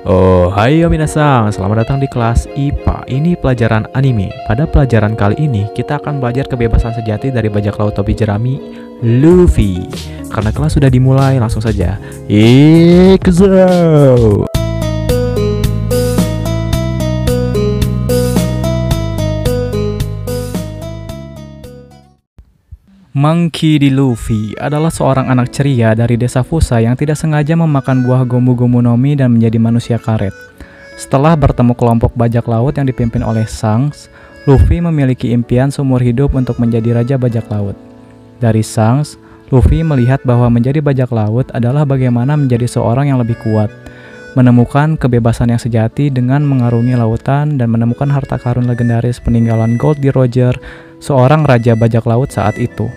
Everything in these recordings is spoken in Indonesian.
Oh, hai minasan, selamat datang di kelas IPA. Ini pelajaran anime. Pada pelajaran kali ini, kita akan belajar kebebasan sejati dari bajak laut topi jerami, Luffy. Karena kelas sudah dimulai, langsung saja. Ikuzo! Monkey D. Luffy adalah seorang anak ceria dari desa Fusa yang tidak sengaja memakan buah Gomu-Gomu no Mi dan menjadi manusia karet. Setelah bertemu kelompok bajak laut yang dipimpin oleh Shanks, Luffy memiliki impian seumur hidup untuk menjadi raja bajak laut. Dari Shanks, Luffy melihat bahwa menjadi bajak laut adalah bagaimana menjadi seorang yang lebih kuat, menemukan kebebasan yang sejati dengan mengarungi lautan dan menemukan harta karun legendaris peninggalan Goldie Roger, seorang raja bajak laut saat itu.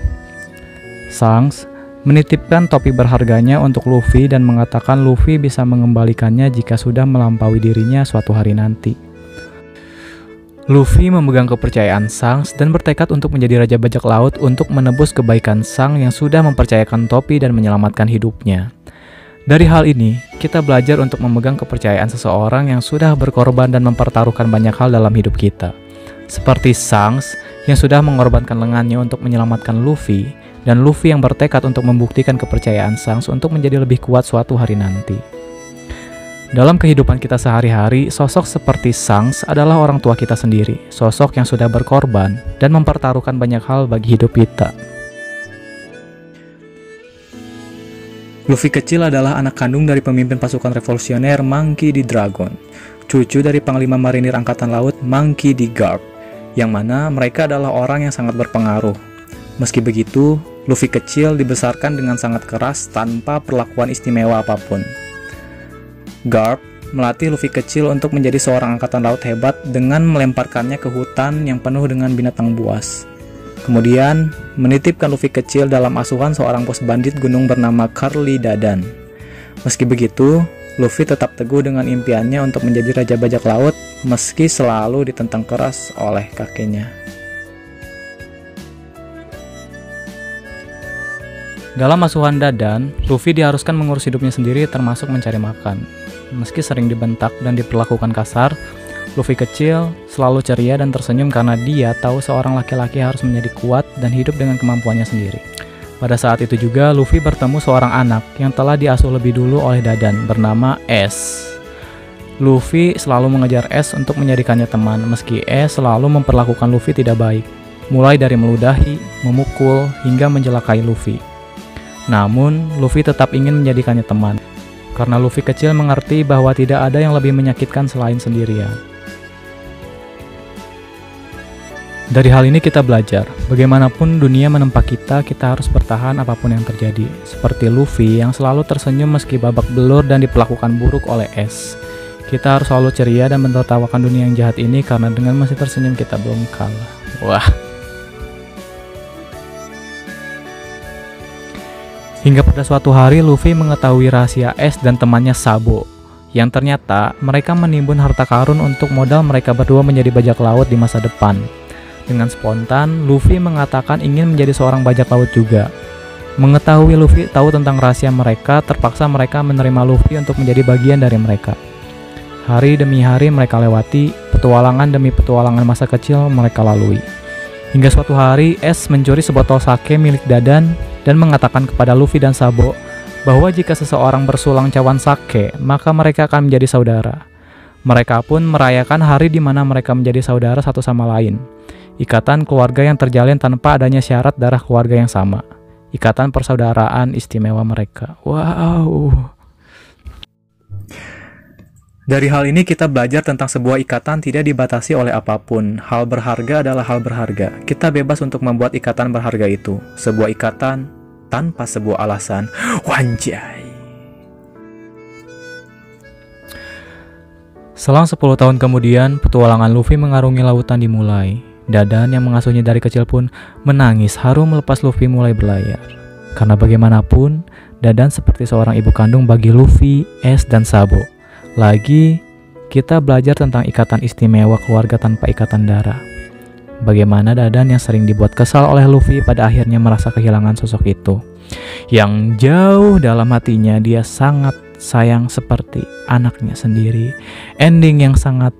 Shanks menitipkan topi berharganya untuk Luffy dan mengatakan Luffy bisa mengembalikannya jika sudah melampaui dirinya suatu hari nanti. Luffy memegang kepercayaan Shanks dan bertekad untuk menjadi raja bajak laut untuk menebus kebaikan Shanks yang sudah mempercayakan topi dan menyelamatkan hidupnya. Dari hal ini, kita belajar untuk memegang kepercayaan seseorang yang sudah berkorban dan mempertaruhkan banyak hal dalam hidup kita. Seperti Shanks yang sudah mengorbankan lengannya untuk menyelamatkan Luffy, dan Luffy yang bertekad untuk membuktikan kepercayaan Shanks untuk menjadi lebih kuat suatu hari nanti. Dalam kehidupan kita sehari-hari, sosok seperti Shanks adalah orang tua kita sendiri, sosok yang sudah berkorban dan mempertaruhkan banyak hal bagi hidup kita. Luffy kecil adalah anak kandung dari pemimpin pasukan revolusioner Monkey D. Dragon, cucu dari Panglima Marinir Angkatan Laut Monkey D. Garp, yang mana mereka adalah orang yang sangat berpengaruh. Meski begitu, Luffy kecil dibesarkan dengan sangat keras tanpa perlakuan istimewa apapun. Garp melatih Luffy kecil untuk menjadi seorang angkatan laut hebat dengan melemparkannya ke hutan yang penuh dengan binatang buas. Kemudian, menitipkan Luffy kecil dalam asuhan seorang bos bandit gunung bernama Carly Dadan. Meski begitu, Luffy tetap teguh dengan impiannya untuk menjadi raja bajak laut meski selalu ditentang keras oleh kakeknya. Dalam asuhan Dadan, Luffy diharuskan mengurus hidupnya sendiri termasuk mencari makan. Meski sering dibentak dan diperlakukan kasar, Luffy kecil selalu ceria dan tersenyum karena dia tahu seorang laki-laki harus menjadi kuat dan hidup dengan kemampuannya sendiri. Pada saat itu juga, Luffy bertemu seorang anak yang telah diasuh lebih dulu oleh Dadan bernama Ace. Luffy selalu mengejar Ace untuk menjadikannya teman, meski Ace selalu memperlakukan Luffy tidak baik, mulai dari meludahi, memukul, hingga menjelakai Luffy. Namun, Luffy tetap ingin menjadikannya teman, karena Luffy kecil mengerti bahwa tidak ada yang lebih menyakitkan selain sendirian. Dari hal ini kita belajar, bagaimanapun dunia menempa kita, kita harus bertahan apapun yang terjadi. Seperti Luffy yang selalu tersenyum meski babak belur dan diperlakukan buruk oleh Ace. Kita harus selalu ceria dan menertawakan dunia yang jahat ini karena dengan masih tersenyum kita belum kalah. Wah. Hingga pada suatu hari Luffy mengetahui rahasia Ace dan temannya Sabo, yang ternyata mereka menimbun harta karun untuk modal mereka berdua menjadi bajak laut di masa depan. Dengan spontan, Luffy mengatakan ingin menjadi seorang bajak laut juga. Mengetahui Luffy tahu tentang rahasia mereka, terpaksa mereka menerima Luffy untuk menjadi bagian dari mereka. Hari demi hari mereka lewati, petualangan demi petualangan masa kecil mereka lalui. Hingga suatu hari, Ace mencuri sebotol sake milik Dadan dan mengatakan kepada Luffy dan Sabo bahwa jika seseorang bersulang cawan sake, maka mereka akan menjadi saudara. Mereka pun merayakan hari di mana mereka menjadi saudara satu sama lain. Ikatan keluarga yang terjalin tanpa adanya syarat darah keluarga yang sama. Ikatan persaudaraan istimewa mereka. Wow. Dari hal ini kita belajar tentang sebuah ikatan tidak dibatasi oleh apapun. Hal berharga adalah hal berharga. Kita bebas untuk membuat ikatan berharga itu. Sebuah ikatan tanpa sebuah alasan. Wanjay. Selang 10 tahun kemudian, petualangan Luffy mengarungi lautan dimulai. Dadan yang mengasuhnya dari kecil pun menangis haru melepas Luffy mulai berlayar. Karena bagaimanapun, Dadan seperti seorang ibu kandung bagi Luffy, Ace, dan Sabo. Lagi, kita belajar tentang ikatan istimewa keluarga tanpa ikatan darah. Bagaimana Dadan yang sering dibuat kesal oleh Luffy pada akhirnya merasa kehilangan sosok itu. Yang jauh dalam hatinya dia sangat sayang seperti anaknya sendiri. Ending yang sangat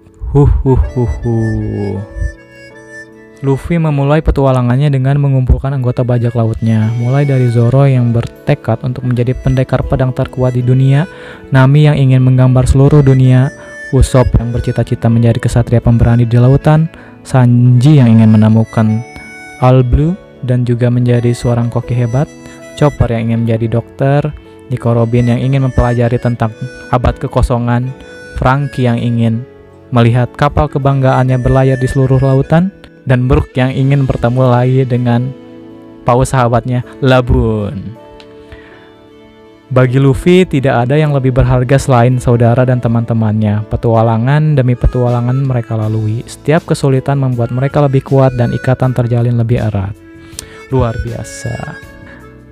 Luffy memulai petualangannya dengan mengumpulkan anggota bajak lautnya, mulai dari Zoro yang bertekad untuk menjadi pendekar pedang terkuat di dunia, Nami yang ingin menggambar seluruh dunia, Usopp yang bercita-cita menjadi kesatria pemberani di lautan, Sanji yang ingin menemukan All Blue dan juga menjadi seorang koki hebat, Chopper yang ingin menjadi dokter, Nico Robin yang ingin mempelajari tentang abad kekosongan, Franky yang ingin melihat kapal kebanggaannya berlayar di seluruh lautan, dan Brook yang ingin bertemu lagi dengan paus sahabatnya Laboon. Bagi Luffy, tidak ada yang lebih berharga selain saudara dan teman-temannya. Petualangan demi petualangan mereka lalui. Setiap kesulitan membuat mereka lebih kuat dan ikatan terjalin lebih erat. Luar biasa.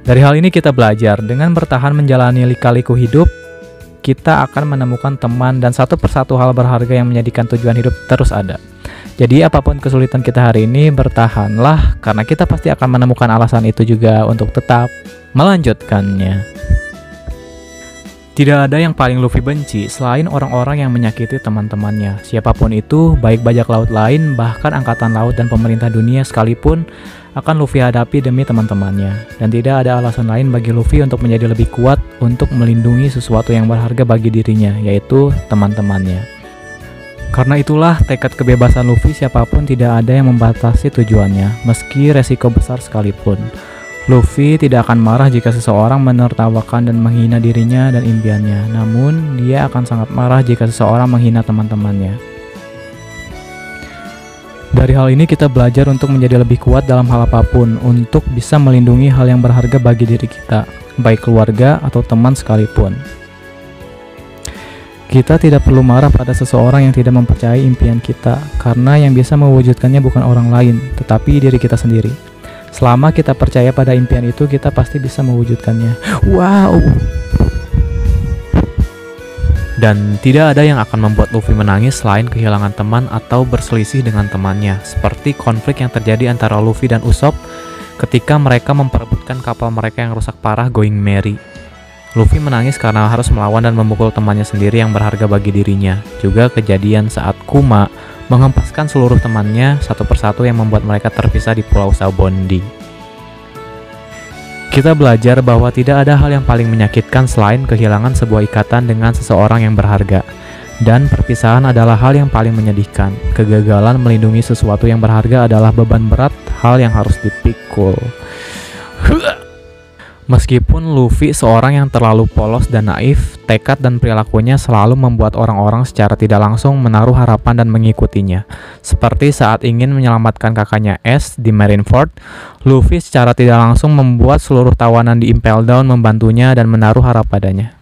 Dari hal ini kita belajar, dengan bertahan menjalani lika-liku hidup, kita akan menemukan teman dan satu persatu hal berharga yang menjadikan tujuan hidup terus ada. Jadi apapun kesulitan kita hari ini, bertahanlah, karena kita pasti akan menemukan alasan itu juga untuk tetap melanjutkannya. Tidak ada yang paling Luffy benci selain orang-orang yang menyakiti teman-temannya. Siapapun itu, baik bajak laut lain, bahkan angkatan laut dan pemerintah dunia sekalipun, akan Luffy hadapi demi teman-temannya. Dan tidak ada alasan lain bagi Luffy untuk menjadi lebih kuat untuk melindungi sesuatu yang berharga bagi dirinya, yaitu teman-temannya. Karena itulah tekad kebebasan Luffy, siapapun tidak ada yang membatasi tujuannya, meski resiko besar sekalipun. Luffy tidak akan marah jika seseorang menertawakan dan menghina dirinya dan impiannya, namun dia akan sangat marah jika seseorang menghina teman-temannya. Dari hal ini kita belajar untuk menjadi lebih kuat dalam hal apapun, untuk bisa melindungi hal yang berharga bagi diri kita, baik keluarga atau teman sekalipun. Kita tidak perlu marah pada seseorang yang tidak mempercayai impian kita, karena yang bisa mewujudkannya bukan orang lain, tetapi diri kita sendiri. Selama kita percaya pada impian itu, kita pasti bisa mewujudkannya. Wow! Dan tidak ada yang akan membuat Luffy menangis selain kehilangan teman atau berselisih dengan temannya, seperti konflik yang terjadi antara Luffy dan Usopp ketika mereka memperebutkan kapal mereka yang rusak parah Going Merry. Luffy menangis karena harus melawan dan memukul temannya sendiri yang berharga bagi dirinya. Juga kejadian saat Kuma menghempaskan seluruh temannya satu persatu yang membuat mereka terpisah di Pulau Sabondi. Kita belajar bahwa tidak ada hal yang paling menyakitkan selain kehilangan sebuah ikatan dengan seseorang yang berharga. Dan perpisahan adalah hal yang paling menyedihkan. Kegagalan melindungi sesuatu yang berharga adalah beban berat, hal yang harus dipikul. Meskipun Luffy seorang yang terlalu polos dan naif, tekad dan perilakunya selalu membuat orang-orang secara tidak langsung menaruh harapan dan mengikutinya. Seperti saat ingin menyelamatkan kakaknya Ace di Marineford, Luffy secara tidak langsung membuat seluruh tawanan di Impel Down membantunya dan menaruh harap padanya.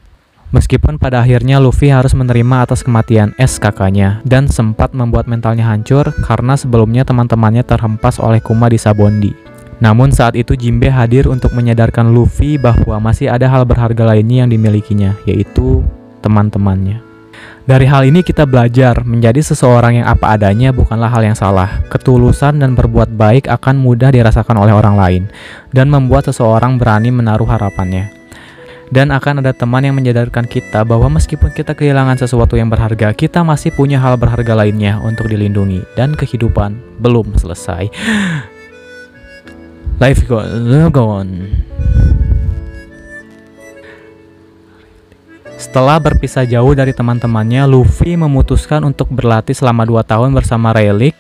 Meskipun pada akhirnya Luffy harus menerima atas kematian Ace kakaknya, dan sempat membuat mentalnya hancur karena sebelumnya teman-temannya terhempas oleh Kuma di Sabondi. Namun saat itu Jinbe hadir untuk menyadarkan Luffy bahwa masih ada hal berharga lainnya yang dimilikinya, yaitu teman-temannya. Dari hal ini kita belajar, menjadi seseorang yang apa adanya bukanlah hal yang salah. Ketulusan dan berbuat baik akan mudah dirasakan oleh orang lain, dan membuat seseorang berani menaruh harapannya. Dan akan ada teman yang menyadarkan kita bahwa meskipun kita kehilangan sesuatu yang berharga, kita masih punya hal berharga lainnya untuk dilindungi, dan kehidupan belum selesai. Life go on. Setelah berpisah jauh dari teman-temannya, Luffy memutuskan untuk berlatih selama 2 tahun bersama Rayleigh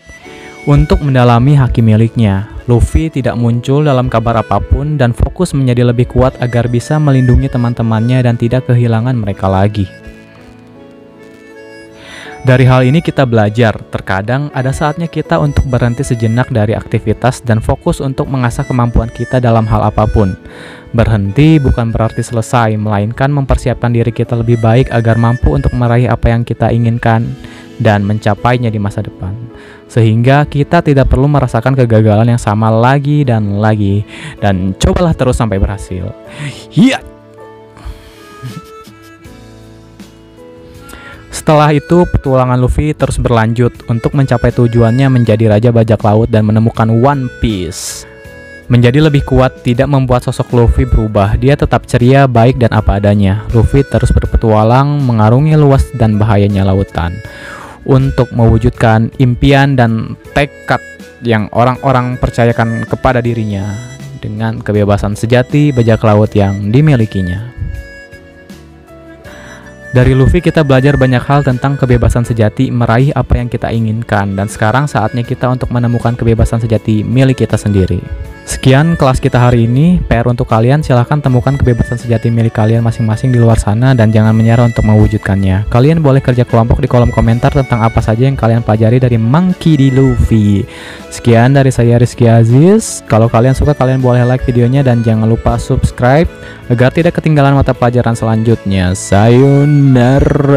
untuk mendalami haki miliknya. Luffy tidak muncul dalam kabar apapun dan fokus menjadi lebih kuat agar bisa melindungi teman-temannya dan tidak kehilangan mereka lagi. Dari hal ini kita belajar, terkadang ada saatnya kita untuk berhenti sejenak dari aktivitas dan fokus untuk mengasah kemampuan kita dalam hal apapun. Berhenti bukan berarti selesai, melainkan mempersiapkan diri kita lebih baik agar mampu untuk meraih apa yang kita inginkan dan mencapainya di masa depan. Sehingga kita tidak perlu merasakan kegagalan yang sama lagi dan lagi, dan cobalah terus sampai berhasil. Iya. Setelah itu, petualangan Luffy terus berlanjut untuk mencapai tujuannya menjadi Raja Bajak Laut dan menemukan One Piece. menjadi lebih kuat tidak membuat sosok Luffy berubah. Dia tetap ceria, baik, dan apa adanya. Luffy terus berpetualang mengarungi luas dan bahayanya lautan untuk mewujudkan impian dan tekad yang orang-orang percayakan kepada dirinya dengan kebebasan sejati bajak laut yang dimilikinya. Dari Luffy kita belajar banyak hal tentang kebebasan sejati meraih apa yang kita inginkan, dan sekarang saatnya kita untuk menemukan kebebasan sejati milik kita sendiri. Sekian kelas kita hari ini. PR untuk kalian, silahkan temukan kebebasan sejati milik kalian masing-masing di luar sana dan jangan menyerah untuk mewujudkannya. Kalian boleh kerja kelompok di kolom komentar tentang apa saja yang kalian pelajari dari Monkey D. Luffy. Sekian dari saya Rizky Aziz. Kalau kalian suka, kalian boleh like videonya dan jangan lupa subscribe agar tidak ketinggalan mata pelajaran selanjutnya. Sayonara.